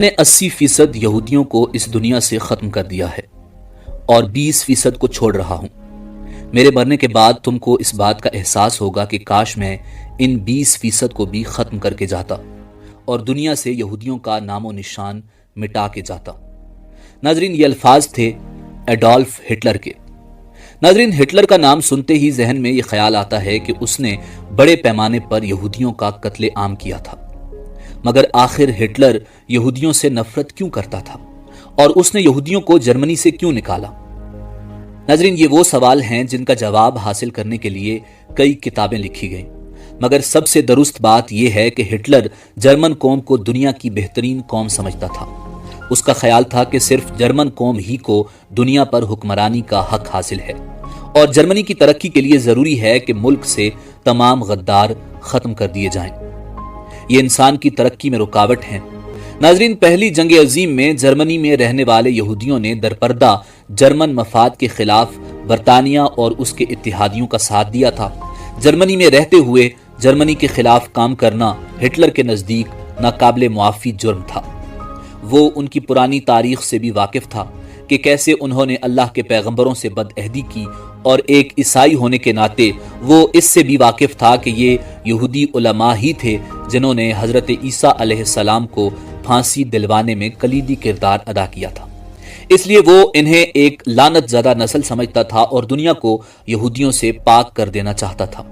نے 80% یہودیوں کو اس دنیا سے ختم کر دیا ہے اور 20% کو چھوڑ رہا ہوں۔ میرے مرنے کے بعد تم کو اس بات کا احساس ہوگا کہ کاش میں ان 20% کو بھی ختم کر کے جاتا اور دنیا سے یہودیوں کا نام و نشان مٹا کے جاتا۔ ناظرین، یہ الفاظ تھے ایڈولف ہٹلر کے۔ ناظرین، ہٹلر کا نام سنتے ہی ذہن میں یہ خیال آتا ہے کہ اس نے بڑے پیمانے پر یہودیوں کا قتل عام کیا تھا۔ مگر آخر ہٹلر یہودیوں سے نفرت کیوں کرتا تھا اور اس نے یہودیوں کو جرمنی سے کیوں نکالا؟ ناظرین، یہ وہ سوال ہیں جن کا جواب حاصل کرنے کے لیے کئی کتابیں لکھی گئیں، مگر سب سے درست بات یہ ہے کہ ہٹلر جرمن قوم کو دنیا کی بہترین قوم سمجھتا تھا۔ اس کا خیال تھا کہ صرف جرمن قوم ہی کو دنیا پر حکمرانی کا حق حاصل ہے اور جرمنی کی ترقی کے لیے ضروری ہے کہ ملک سے تمام غدار ختم کر دیے جائیں۔ یہ انسان کی ترقی میں رکاوٹ ہیں۔ ناظرین، پہلی جنگ عظیم میں جرمنی میں رہنے والے یہودیوں نے درپردہ جرمن مفاد کے خلاف برطانیہ اور اس کے اتحادیوں کا ساتھ دیا تھا۔ جرمنی میں رہتے ہوئے جرمنی کے خلاف کام کرنا ہٹلر کے نزدیک ناقابل معافی جرم تھا۔ وہ ان کی پرانی تاریخ سے بھی واقف تھا کہ کیسے انہوں نے اللہ کے پیغمبروں سے بدعہدی کی، اور ایک عیسائی ہونے کے ناطے وہ اس سے بھی واقف تھا کہ یہ یہودی علماء ہی تھے جنہوں نے حضرت عیسیٰ علیہ السلام کو پھانسی دلوانے میں کلیدی کردار ادا کیا تھا۔ اس لیے وہ انہیں ایک لعنت زدہ نسل سمجھتا تھا اور دنیا کو یہودیوں سے پاک کر دینا چاہتا تھا۔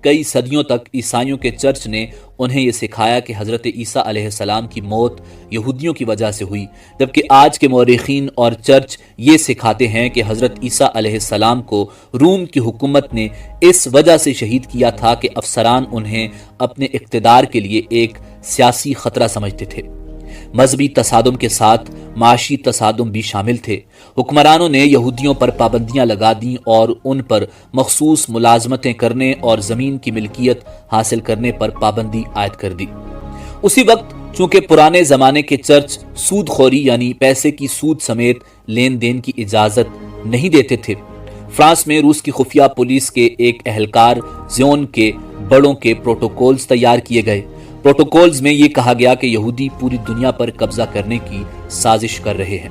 کئی صدیوں تک عیسائیوں کے چرچ نے انہیں یہ سکھایا کہ حضرت عیسیٰ علیہ السلام کی موت یہودیوں کی وجہ سے ہوئی، جبکہ آج کے مورخین اور چرچ یہ سکھاتے ہیں کہ حضرت عیسیٰ علیہ السلام کو روم کی حکومت نے اس وجہ سے شہید کیا تھا کہ افسران انہیں اپنے اقتدار کے لیے ایک سیاسی خطرہ سمجھتے تھے۔ مذہبی تصادم کے ساتھ معاشی تصادم بھی شامل تھے۔ حکمرانوں نے یہودیوں پر پابندیاں لگا دیں اور ان پر مخصوص ملازمتیں کرنے اور زمین کی ملکیت حاصل کرنے پر پابندی عائد کر دی۔ اسی وقت چونکہ پرانے زمانے کے چرچ سود خوری یعنی پیسے کی سود سمیت لین دین کی اجازت نہیں دیتے تھے، فرانس میں روس کی خفیہ پولیس کے ایک اہلکار زیون کے بڑوں کے پروٹوکولز تیار کیے گئے۔ پروٹوکولز میں یہ کہا گیا کہ یہودی پوری دنیا پر قبضہ کرنے کی سازش کر رہے ہیں۔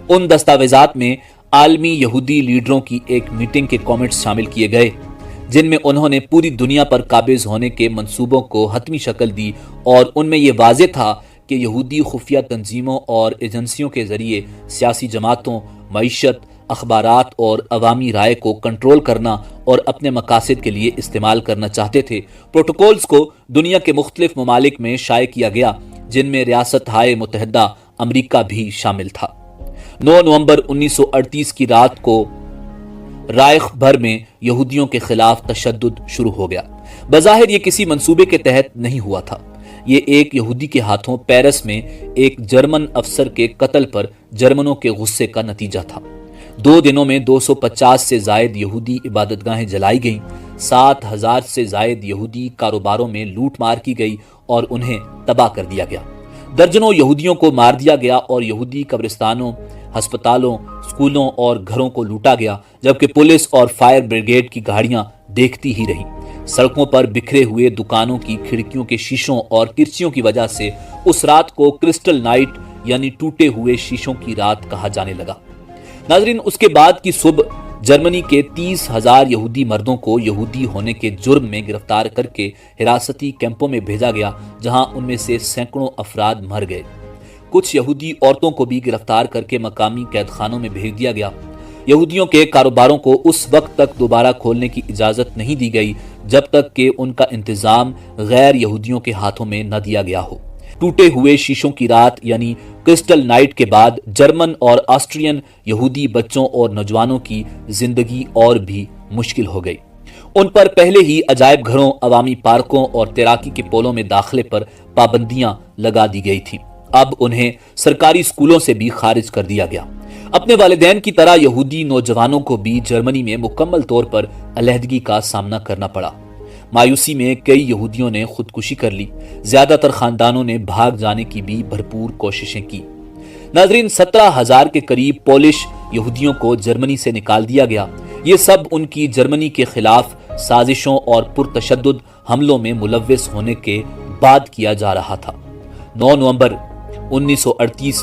ان دستاویزات میں عالمی یہودی لیڈروں کی ایک میٹنگ کے کامنٹس شامل کیے گئے جن میں انہوں نے پوری دنیا پر قابض ہونے کے منصوبوں کو حتمی شکل دی، اور ان میں یہ واضح تھا کہ یہودی خفیہ تنظیموں اور ایجنسیوں کے ذریعے سیاسی جماعتوں، معیشت، اخبارات اور عوامی رائے کو کنٹرول کرنا اور اپنے مقاصد کے لیے استعمال کرنا چاہتے تھے۔ پروٹوکولز کو دنیا کے مختلف ممالک میں شائع کیا گیا جن میں ریاستہائے متحدہ امریکہ بھی شامل تھا۔ 9 نومبر 1938 کی رات کو رائخ بھر میں یہودیوں کے خلاف تشدد شروع ہو گیا۔ بظاہر یہ کسی منصوبے کے تحت نہیں ہوا تھا، یہ ایک یہودی کے ہاتھوں پیرس میں ایک جرمن افسر کے قتل پر جرمنوں کے غصے کا نتیجہ تھا۔ 2 دنوں میں 250 سے زائد یہودی عبادت گاہیں جلائی گئیں، 7000 سے زائد یہودی کاروباروں میں لوٹ مار کی گئی اور انہیں تباہ کر دیا گیا۔ درجنوں یہودیوں کو مار دیا گیا اور یہودی قبرستانوں، ہسپتالوں، اسکولوں اور گھروں کو لوٹا گیا، جبکہ پولیس اور فائر بریگیڈ کی گاڑیاں دیکھتی ہی رہیں۔ سڑکوں پر بکھرے ہوئے دکانوں کی کھڑکیوں کے شیشوں اور کرسیوں کی وجہ سے اس رات کو کرسٹل نائٹ یعنی ٹوٹے ہوئے شیشوں کی رات کہا جانے لگا۔ ناظرین، اس کے بعد کی صبح جرمنی کے 30,000 یہودی مردوں کو یہودی ہونے کے جرم میں گرفتار کر کے حراستی کیمپوں میں بھیجا گیا، جہاں ان میں سے سینکڑوں افراد مر گئے۔ کچھ یہودی عورتوں کو بھی گرفتار کر کے مقامی قید خانوں میں بھیج دیا گیا۔ یہودیوں کے کاروباروں کو اس وقت تک دوبارہ کھولنے کی اجازت نہیں دی گئی جب تک کہ ان کا انتظام غیر یہودیوں کے ہاتھوں میں نہ دیا گیا ہو۔ ٹوٹے ہوئے شیشوں کی رات یعنی کرسٹل نائٹ کے بعد جرمن اور آسٹرین یہودی بچوں اور نوجوانوں کی زندگی اور بھی مشکل ہو گئی۔ ان پر پہلے ہی عجائب گھروں، عوامی پارکوں اور تیراکی کے پولوں میں داخلے پر پابندیاں لگا دی گئی تھیں۔ اب انہیں سرکاری اسکولوں سے بھی خارج کر دیا گیا۔ اپنے والدین کی طرح یہودی نوجوانوں کو بھی جرمنی میں مکمل طور پر علیحدگی کا سامنا کرنا پڑا۔ مایوسی میں کئی یہودیوں نے خودکشی کر لی، زیادہ تر خاندانوں نے بھاگ جانے کی بھی بھرپور کوششیں کی۔ ناظرین، 17,000 کے قریب پولش یہودیوں کو جرمنی سے نکال دیا گیا۔ یہ سب ان کی جرمنی کے خلاف سازشوں اور پرتشدد حملوں میں ملوث ہونے کے بعد کیا جا رہا تھا۔ 9 نومبر 1938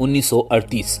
1938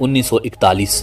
1941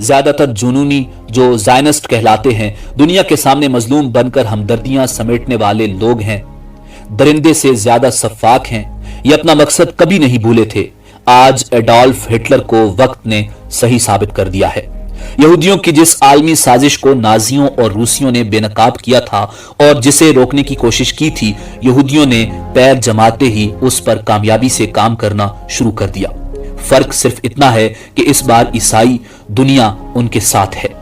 زیادہ تر جنونی جو زائنسٹ کہلاتے ہیں دنیا کے سامنے مظلوم بن کر ہمدردیاں سمیٹنے والے لوگ ہیں، درندے سے زیادہ سفاک ہیں، یہ اپنا مقصد کبھی نہیں بھولے تھے۔ آج ایڈولف ہٹلر کو وقت نے صحیح ثابت کر دیا ہے۔ یہودیوں کی جس عالمی سازش کو نازیوں اور روسیوں نے بے نقاب کیا تھا اور جسے روکنے کی کوشش کی تھی، یہودیوں نے پیر جماتے ہی اس پر کامیابی سے کام کرنا شروع کر دیا۔ فرق صرف اتنا ہے کہ اس بار عیسائی دنیا ان کے ساتھ ہے۔